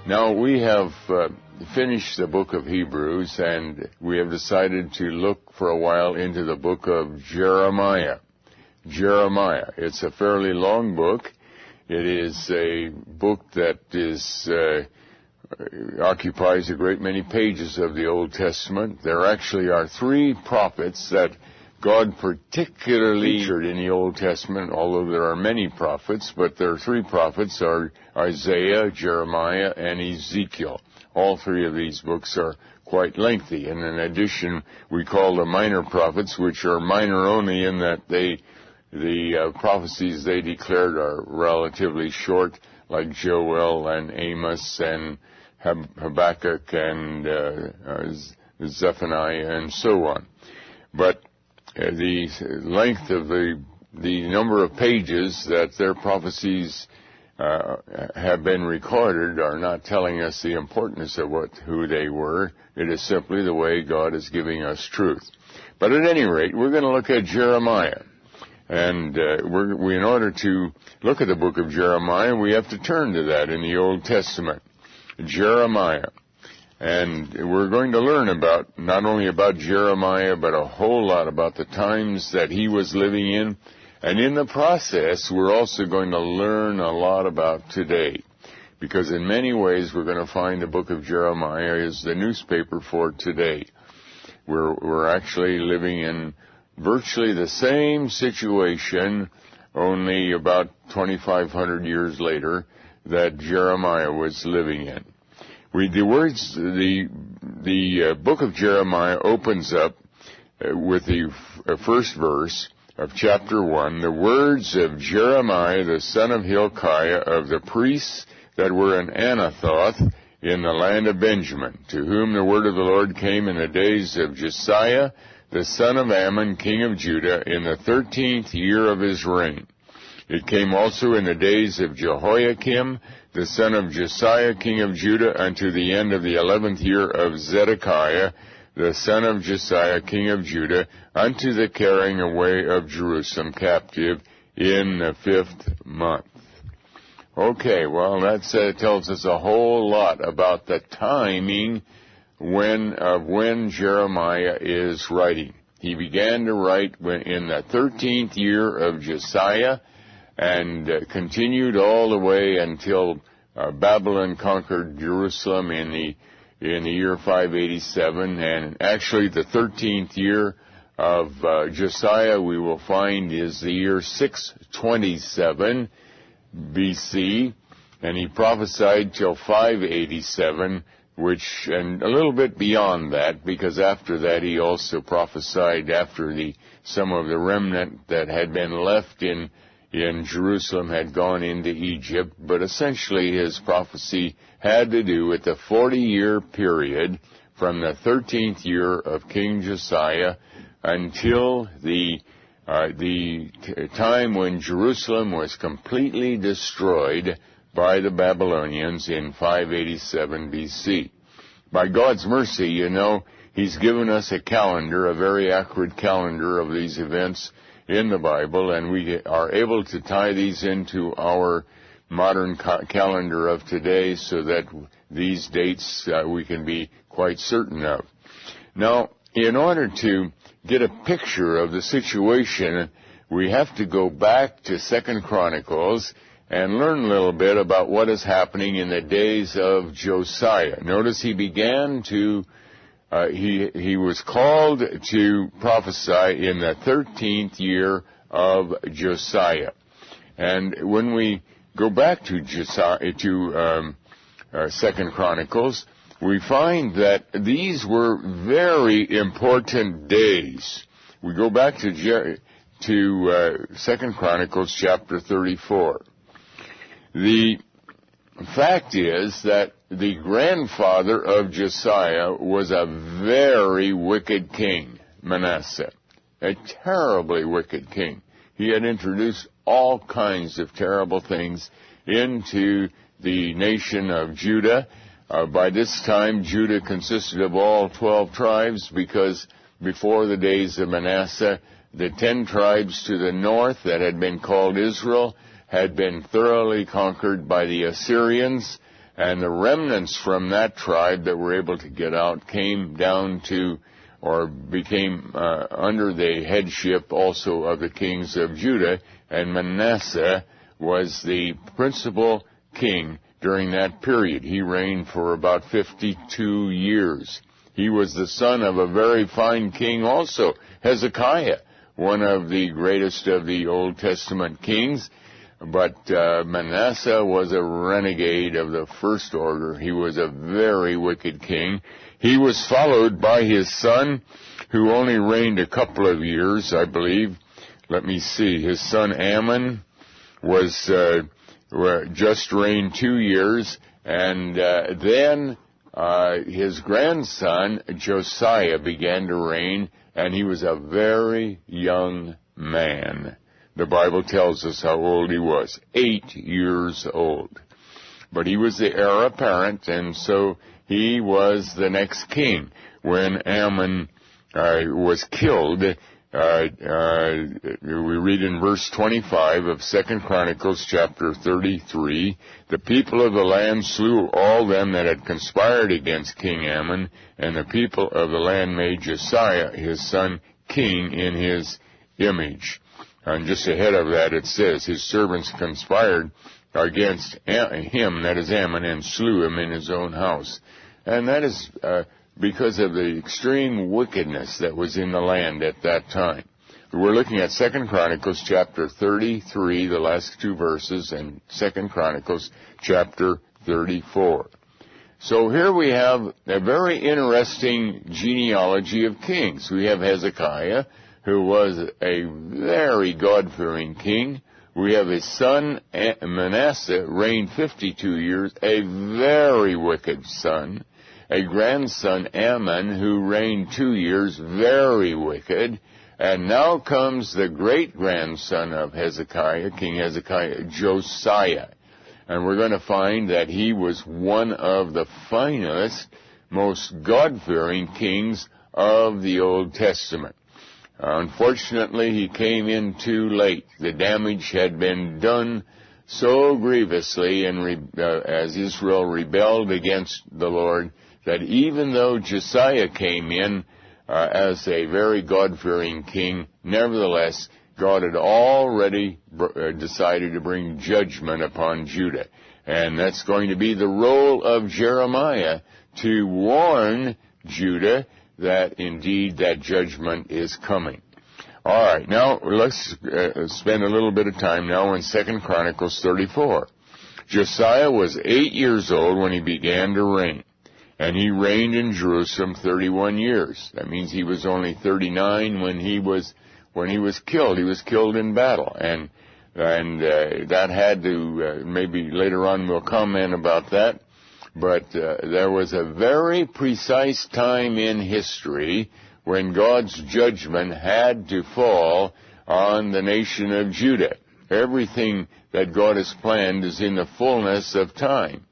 Now, we have finished the book of Hebrews, and we have decided to look for a while into the book of Jeremiah. Jeremiah. It's a fairly long book. It is a book that occupies a great many pages of the Old Testament. There actually are three prophets that God particularly featured in the Old Testament, although there are many prophets, but there are three prophets, are Isaiah, Jeremiah, and Ezekiel. All three of these books are quite lengthy, and in addition, we call them minor prophets, which are minor only in that the prophecies they declared are relatively short, like Joel and Amos and Habakkuk and Zephaniah and so on. But the length of the number of pages that their prophecies have been recorded are not telling us the importance of who they were. It is simply the way God is giving us truth. But at any rate, we're going to look at Jeremiah. And in order to look at the book of Jeremiah, we have to turn to that in the Old Testament. Jeremiah. And we're going to learn not only about Jeremiah, but a whole lot about the times that he was living in. And in the process, we're also going to learn a lot about today. Because in many ways, we're going to find the book of Jeremiah is the newspaper for today. We're actually living in virtually the same situation, only about 2,500 years later, that Jeremiah was living in. The book of Jeremiah opens up with the first verse of chapter 1, the words of Jeremiah, the son of Hilkiah, of the priests that were in Anathoth in the land of Benjamin, to whom the word of the Lord came in the days of Josiah, the son of Ammon, king of Judah, in the 13th year of his reign. It came also in the days of Jehoiakim, the son of Josiah, king of Judah, unto the end of the 11th year of Zedekiah, the son of Josiah, king of Judah, unto the carrying away of Jerusalem captive in the 5th month. Okay, well, that tells us a whole lot about the timing when Jeremiah is writing. He began to write in the 13th year of Josiah, and continued all the way until Babylon conquered Jerusalem in the year 587. And actually, the 13th year of Josiah, we will find, is the year 627 BC, and he prophesied till 587, and a little bit beyond that, because after that he also prophesied after some of the remnant that had been left in Jerusalem had gone into Egypt, but essentially his prophecy had to do with the 40-year period from the 13th year of King Josiah until the time when Jerusalem was completely destroyed by the Babylonians in 587 BC. By God's mercy, He's given us a calendar, a very accurate calendar of these events in the Bible, and we are able to tie these into our modern calendar of today so that these dates we can be quite certain of. Now, in order to get a picture of the situation, we have to go back to 2 Chronicles and learn a little bit about what is happening in the days of Josiah. Notice he began to he was called to prophesy in the 13th year of Josiah. And when we go back to 2 Chronicles, we find that these were very important days. We go back to 2 Chronicles chapter 34. The fact is that the grandfather of Josiah was a very wicked king, Manasseh, a terribly wicked king. He had introduced all kinds of terrible things into the nation of Judah. By this time, Judah consisted of all 12 tribes, because before the days of Manasseh, the 10 tribes to the north that had been called Israel had been thoroughly conquered by the Assyrians, And the remnants from that tribe that were able to get out came down to, or became under the headship also of the kings of Judah, and Manasseh was the principal king during that period. He reigned for about 52 years. He was the son of a very fine king also, Hezekiah, one of the greatest of the Old Testament kings. But Manasseh was a renegade of the first order. He was a very wicked king. He was followed by his son, who only reigned a couple of years, I believe. Let me see. His son Ammon was just reigned 2 years, and then his grandson Josiah began to reign, and he was a very young man. The Bible tells us how old he was, 8 years old. But he was the heir apparent, and so he was the next king. When Ammon was killed, we read in verse 25 of 2 Chronicles chapter 33, the people of the land slew all them that had conspired against King Ammon, and the people of the land made Josiah his son king in his image. And just ahead of that it says, his servants conspired against him, that is Ammon, and slew him in his own house. And that is because of the extreme wickedness that was in the land at that time. We're looking at 2 Chronicles chapter 33, the last two verses, and 2 Chronicles chapter 34. So here we have a very interesting genealogy of kings. We have Hezekiah, who was a very God-fearing king. We have his son Manasseh, reigned 52 years, a very wicked son. A grandson, Ammon, who reigned 2 years, very wicked. And now comes the great-grandson of Hezekiah, King Hezekiah, Josiah. And we're going to find that he was one of the finest, most God-fearing kings of the Old Testament. Unfortunately, he came in too late. The damage had been done so grievously as Israel rebelled against the Lord, that even though Josiah came in as a very God-fearing king, nevertheless, God had already decided to bring judgment upon Judah. And that's going to be the role of Jeremiah, to warn Judah that indeed that judgment is coming. All right, now let's spend a little bit of time now in 2 Chronicles 34. Josiah was 8 years old when he began to reign, and he reigned in Jerusalem 31 years. That means he was only 39 when he was killed. He was killed in battle, and that had to maybe later on we'll comment about that. But there was a very precise time in history when God's judgment had to fall on the nation of Judah. Everything that God has planned is in the fullness of time.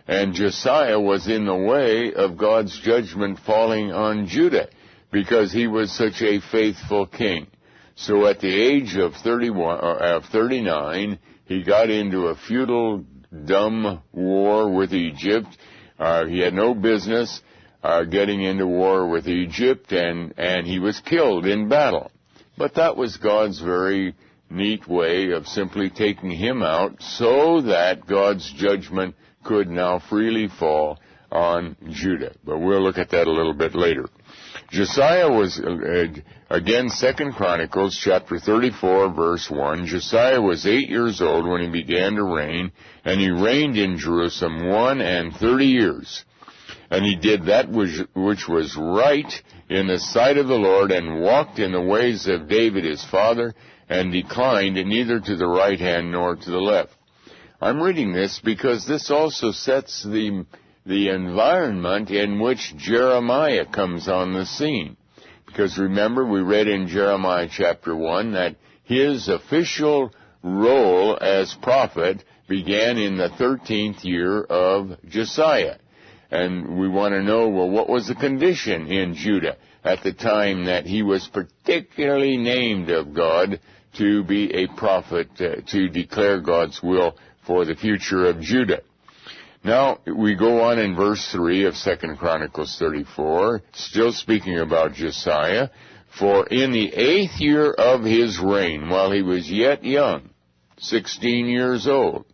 And Josiah was in the way of God's judgment falling on Judah because he was such a faithful king. So at the age of 39, he got into a futile, dumb war with Egypt. He had no business getting into war with Egypt, and he was killed in battle. But that was God's very neat way of simply taking him out so that God's judgment could now freely fall on Judah. But we'll look at that a little bit later. Josiah was, again, 2 Chronicles chapter 34, verse 1. Josiah was 8 years old when he began to reign, and he reigned in Jerusalem 31 years. And he did that which was right in the sight of the Lord, and walked in the ways of David his father, and declined neither to the right hand nor to the left. I'm reading this because this also sets the environment in which Jeremiah comes on the scene. Because remember, we read in Jeremiah chapter 1 that his official role as prophet began in the 13th year of Josiah. And we want to know, well, what was the condition in Judah at the time that he was particularly named of God to be a prophet, to declare God's will for the future of Judah. Now, we go on in verse 3 of 2 Chronicles 34, still speaking about Josiah. For in the 8th year of his reign, while he was yet young, 16 years old,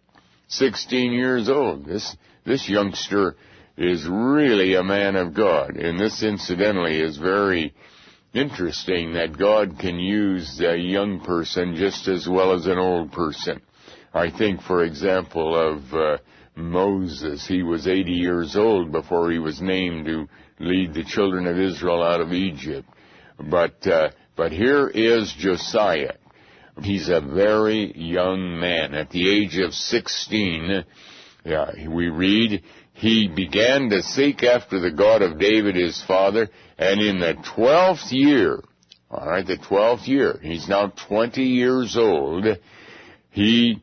this youngster is really a man of God. And this, incidentally, is very interesting that God can use a young person just as well as an old person. I think, for example, of Moses. He was 80 years old before he was named to lead the children of Israel out of Egypt. But here is Josiah. He's a very young man. At the age of 16, we read, he began to seek after the God of David his father, and in the 12th year, the 12th year, he's now 20 years old, he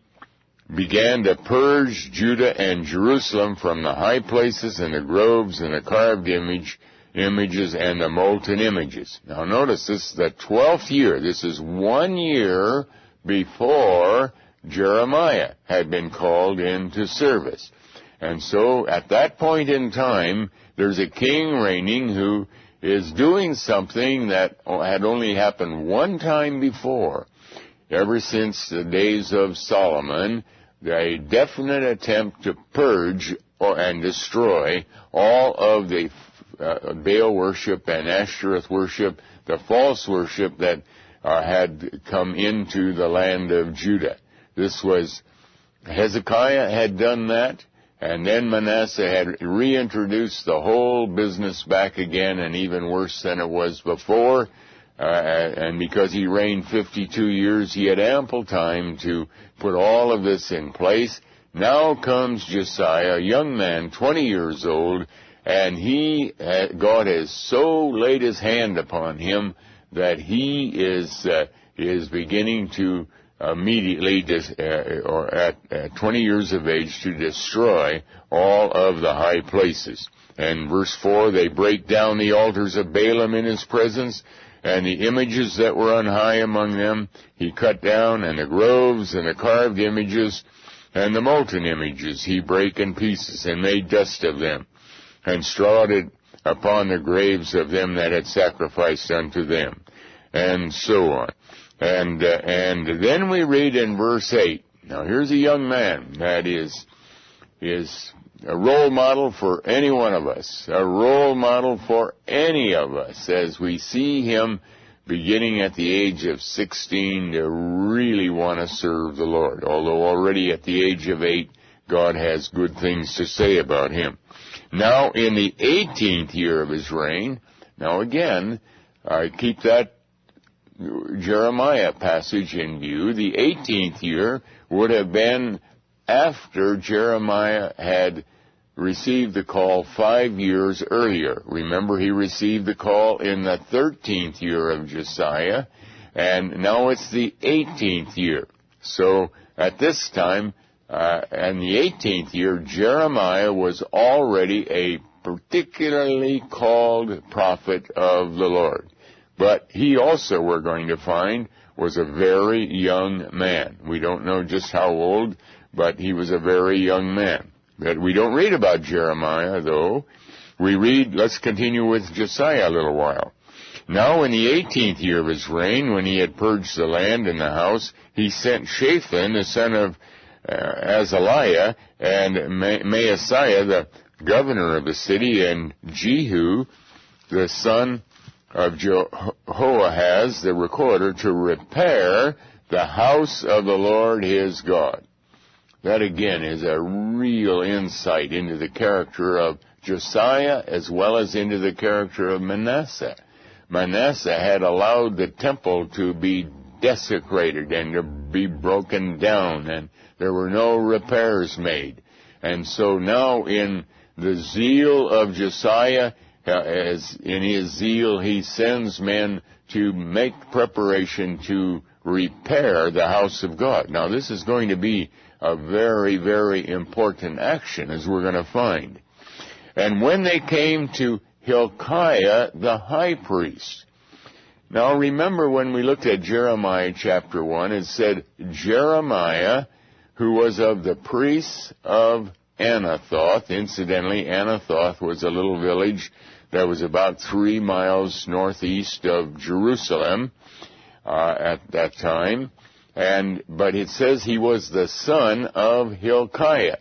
began to purge Judah and Jerusalem from the high places and the groves and the carved images and the molten images. Now notice this is the 12th year. This is 1 year before Jeremiah had been called into service. And so at that point in time, there's a king reigning who is doing something that had only happened one time before. Ever since the days of Solomon, a definite attempt to purge and destroy all of the Baal worship and Ashtoreth worship, the false worship that had come into the land of Judah. This was, Hezekiah had done that, and then Manasseh had reintroduced the whole business back again, and even worse than it was before. And because he reigned 52 years, he had ample time to put all of this in place. Now comes Josiah, a young man, 20 years old, and God has so laid his hand upon him that he is beginning to immediately, or at 20 years of age, to destroy all of the high places. And verse 4, they break down the altars of Balaam in his presence, and the images that were on high among them he cut down, and the groves and the carved images and the molten images he brake in pieces, and made dust of them, and strawed it upon the graves of them that had sacrificed unto them, and so on. And then we read in verse 8, now here's a young man that is a role model for any one of us, a role model for any of us, as we see him beginning at the age of 16 to really want to serve the Lord, although already at the age of 8, God has good things to say about him. Now, in the 18th year of his reign, now again, keep that Jeremiah passage in view. The 18th year would have been after Jeremiah had received the call 5 years earlier. Remember, he received the call in the 13th year of Josiah, and now it's the 18th year. So at this time, in the 18th year, Jeremiah was already a particularly called prophet of the Lord. But he also, we're going to find, was a very young man. We don't know just how old, but he was a very young man. But we don't read about Jeremiah, though. We read, let's continue with Josiah a little while. Now in the 18th year of his reign, when he had purged the land and the house, he sent Shaphan, the son of Azaliah, and Maaseiah, the governor of the city, and Jehu, the son of Jehoahaz, the recorder, to repair the house of the Lord his God. That again is a real insight into the character of Josiah as well as into the character of Manasseh. Manasseh had allowed the temple to be desecrated and to be broken down, and there were no repairs made. And so now in the zeal of Josiah, as in his zeal, he sends men to make preparation to repair the house of God. Now this is going to be a very, very important action, as we're going to find. And when they came to Hilkiah the high priest. Now remember, when we looked at Jeremiah chapter 1, it said Jeremiah, who was of the priests of Anathoth. Incidentally, Anathoth was a little village that was about 3 miles northeast of Jerusalem at that time. But it says he was the son of Hilkiah.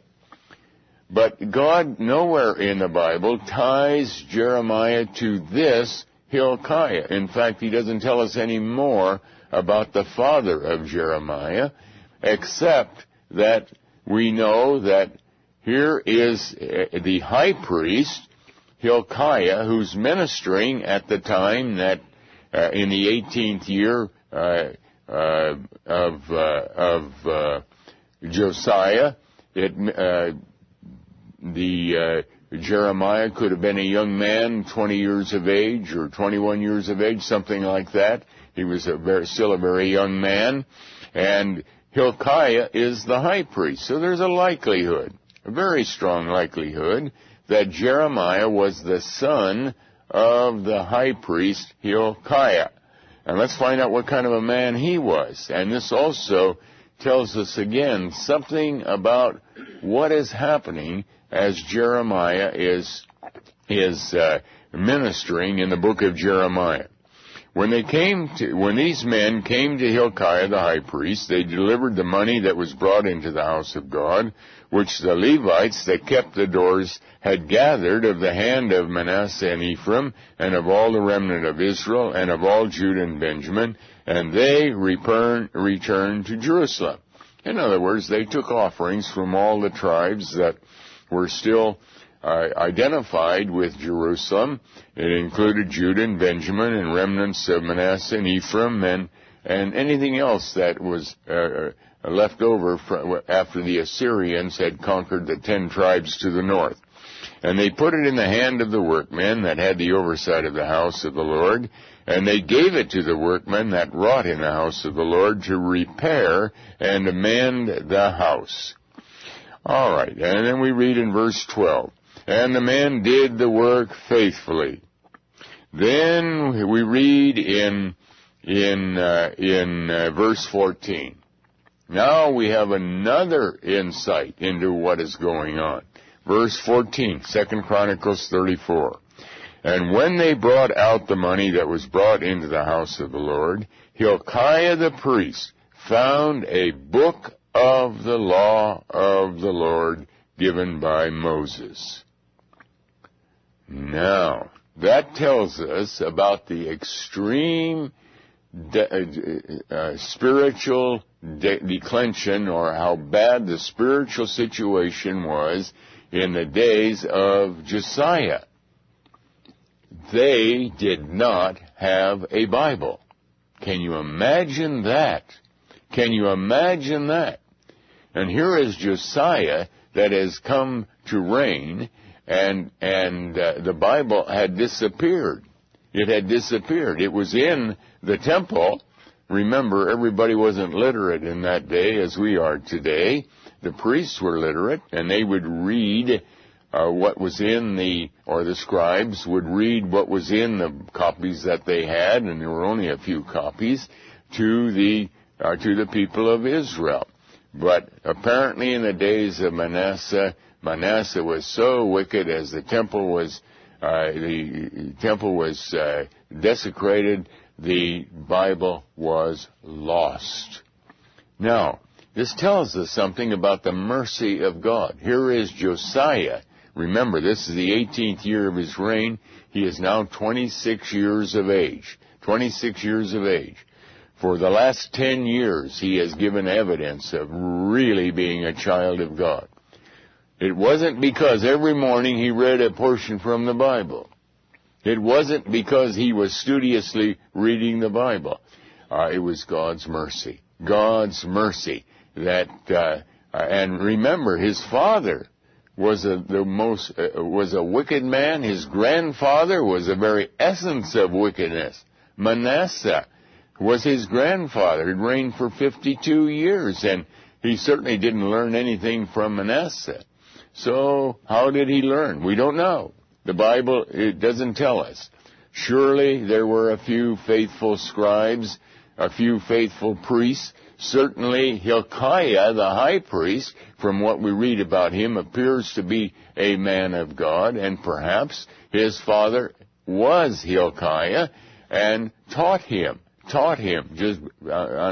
But God nowhere in the Bible ties Jeremiah to this Hilkiah. In fact, he doesn't tell us any more about the father of Jeremiah, except that we know that here is the high priest, Hilkiah, who's ministering at the time that in the 18th year of Josiah, Jeremiah could have been a young man, 20 years of age or 21 years of age, something like that. He was still a very young man. And Hilkiah is the high priest. So there's a likelihood, a very strong likelihood, that Jeremiah was the son of the high priest Hilkiah. And let's find out what kind of a man he was. And this also tells us again something about what is happening as Jeremiah is ministering in the book of Jeremiah. When these men came to Hilkiah the high priest, they delivered the money that was brought into the house of God, which the Levites that kept the doors had gathered of the hand of Manasseh and Ephraim, and of all the remnant of Israel, and of all Judah and Benjamin, and they returned to Jerusalem. In other words, they took offerings from all the tribes that were still identified with Jerusalem. It included Judah and Benjamin and remnants of Manasseh and Ephraim and anything else that was left over after the Assyrians had conquered the 10 tribes to the north. And they put it in the hand of the workmen that had the oversight of the house of the Lord, and they gave it to the workmen that wrought in the house of the Lord to repair and amend the house. All right, and then we read in verse 12, and the men did the work faithfully. Then we read in verse 14. Now we have another insight into what is going on. Verse 14, 2 Chronicles 34. And when they brought out the money that was brought into the house of the Lord, Hilkiah the priest found a book of the law of the Lord given by Moses. Now, that tells us about the extreme spiritual declension, or how bad the spiritual situation was in the days of Josiah. They did not have a Bible. Can you imagine that? Can you imagine that? And here is Josiah that has come to reign, and the Bible had disappeared. It had disappeared. It was in the temple. Remember, everybody wasn't literate in that day as we are today. The priests were literate, and they would read what was in the scribes would read what was in the copies that they had, and there were only a few copies, to the people of Israel. But apparently in the days of Manasseh was so wicked, as the temple was desecrated, the Bible was lost. Now, this tells us something about the mercy of God. Here is Josiah. Remember, this is the 18th year of his reign. He is now 26 years of age. 26 years of age. For the last 10 years, he has given evidence of really being a child of God. It wasn't because every morning he read a portion from the Bible. It wasn't because he was studiously reading the Bible. It was God's mercy. God's mercy. And remember, his father was a wicked man. His grandfather was the very essence of wickedness. Manasseh was his grandfather. He reigned for 52 years, and he certainly didn't learn anything from Manasseh. So how did he learn? We don't know. The Bible, it doesn't tell us. Surely there were a few faithful scribes, a few faithful priests, Certainly Hilkiah, the high priest, from what we read about him, appears to be a man of God, and perhaps his father was Hilkiah and taught him just in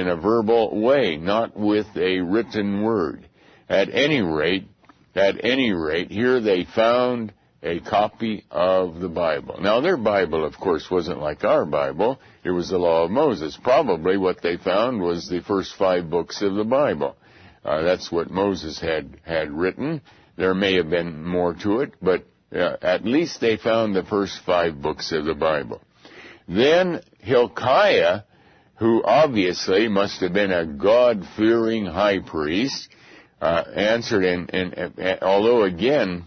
a verbal way, not with a written word. At any rate, here they found a copy of the Bible. Now, their Bible, of course, wasn't like our Bible. It was the Law of Moses. Probably what they found was the first 5 books of the Bible. That's what Moses had written. There may have been more to it, but at least they found the first 5 books of the Bible. Then Hilkiah, who obviously must have been a God-fearing high priest, answered, and although again,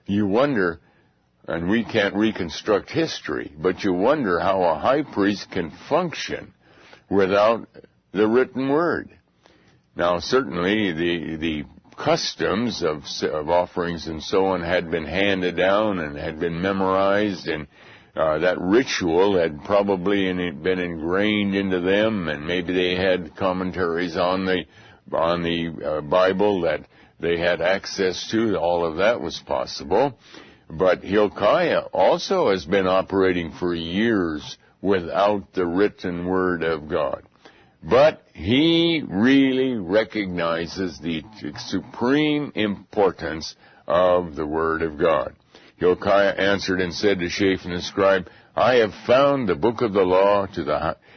you wonder, and we can't reconstruct history, but you wonder how a high priest can function without the written word. Now, certainly the customs of offerings and so on had been handed down and had been memorized, and that ritual had probably been ingrained into them, and maybe they had commentaries on the Bible that they had access to. All of that was possible. But Hilkiah also has been operating for years without the written word of God. But he really recognizes the supreme importance of the word of God. Hilkiah answered and said to Shaphan the scribe, I have found the book of the law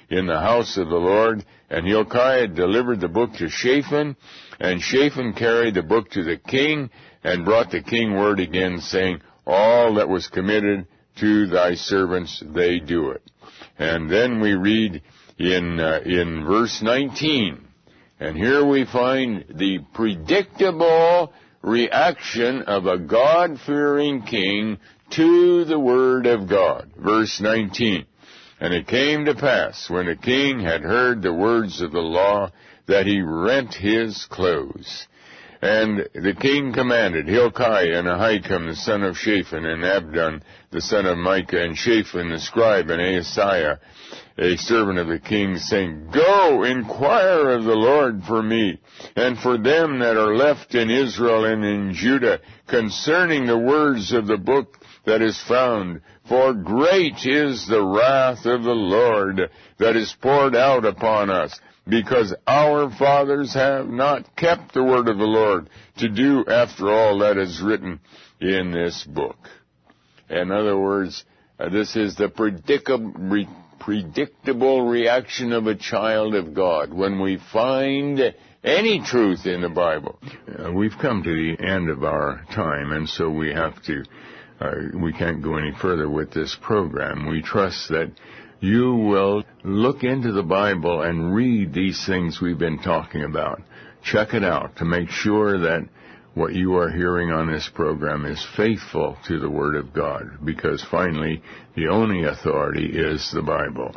in the house of the Lord. And Hilkiah delivered the book to Shaphan, and Shaphan carried the book to the king, and brought the king word again, saying, all that was committed to thy servants, they do it. And then we read in verse 19, and here we find the predictable reaction of a God-fearing king to the word of God. Verse 19, and it came to pass, when the king had heard the words of the law, that he rent his clothes. And the king commanded Hilkiah and Ahikam the son of Shaphan, and Abdon the son of Micah, and Shaphan the scribe, and Asaiah, a servant of the king, saying, Go, inquire of the Lord for me, and for them that are left in Israel and in Judah, concerning the words of the book that is found. For great is the wrath of the Lord that is poured out upon us, because our fathers have not kept the word of the Lord to do after all that is written in this book. In other words, this is the predictable reaction of a child of God when we find any truth in the Bible. We've come to the end of our time, and so we can't go any further with this program. We trust that you will look into the Bible and read these things we've been talking about. Check it out to make sure that what you are hearing on this program is faithful to the Word of God, because finally, the only authority is the Bible.